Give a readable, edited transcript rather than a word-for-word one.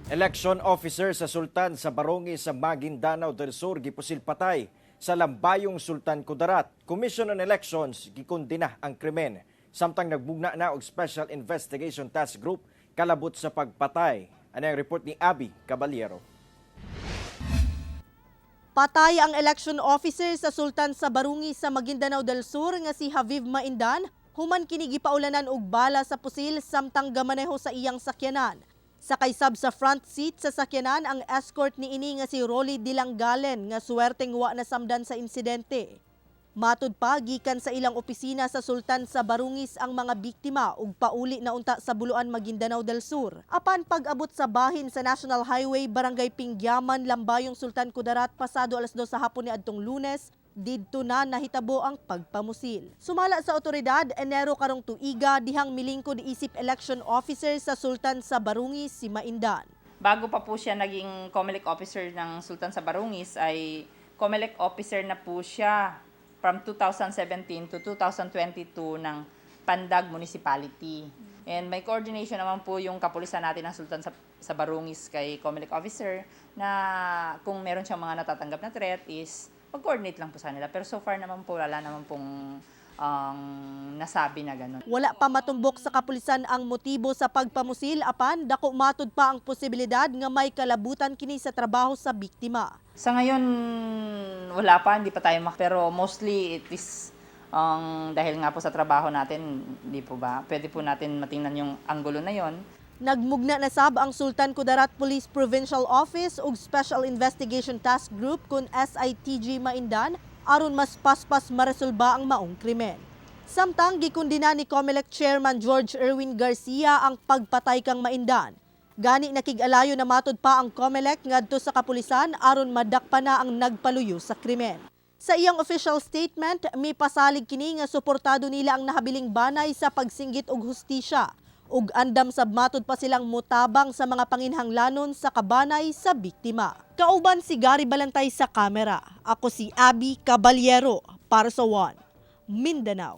Election officer sa Sultan sa Barongis sa Maguindanao del Sur gipusil patay sa lambayong Sultan Kudarat. Commission on Elections gikondena ang krimen. Samtang nagbugna na og Special Investigation Task Group kalabot sa pagpatay. Ano ang report ni Abby Caballero? Patay ang election officer sa Sultan sa Barongis sa Maguindanao del Sur nga si Haviv Maindan, human kini gipaulanan og bala sa pusil samtang gamaneho sa iyang sakyanan. Sakay sab sa front seat sa sakyanan ang escort ni ini nga si Rolly Dilanggalen nga swerteng wa nasamdan sa insidente. Matud pa gikan sa ilang opisina sa Sultan sa Barongis ang mga biktima ug pauli na unta sa Buluan, Maguindanao del Sur. Apan pag-abot sa bahin sa National Highway Barangay Pingyaman, Lambayong Sultan Kudarat pasado alas 2 sa hapon niadtong Lunes, didto na nahitabo ang pagpamusil. Sumala sa otoridad, Enero karong tuiga dihang milingkod isip election officer sa Sultan sa Barongis si Maindan. Bago pa po siya naging COMELEC officer ng Sultan sa Barongis ay COMELEC officer na po siya from 2017 to 2022 ng Pandag Municipality. And may coordination naman po yung kapulisan natin ng Sultan sa Barongis kay COMELEC officer na kung meron siyang mga natatanggap na threat is mag-coordinate lang po sa nila. Pero so far naman po wala naman pong nasabi na gano'n. Wala pa matumbok sa kapulisan ang motibo sa pagpamusil, apan dako matud pa ang posibilidad nga may kalabutan kini sa trabaho sa biktima. Sa ngayon, wala pa, hindi pa tayo pero mostly it is dahil nga po sa trabaho natin, hindi po ba, pwede po natin matingnan yung anggulo na yon. Nagmugna na sab ang Sultan Kudarat Police Provincial Office ug Special Investigation Task Group kun SITG Maindan aron mas paspas maresolba ang maong krimen. Samtang gikundina ni COMELEC Chairman George Erwin Garcia ang pagpatay kang Maindan. Gani nakig-alayo na matud pa ang COMELEC ngadto sa kapulisan aron madakpa na ang nagpaluyo sa krimen. Sa iyang official statement, may pasalig kini nga suportado nila ang nahabiling banay sa pagsinggit og hustisya ug andam sab matud pa silang mutabang sa mga panginhanglanon sa kabanay sa biktima. Kauban si Gary Balantay sa kamera. Ako si Abby Caballero para sa One Mindanao.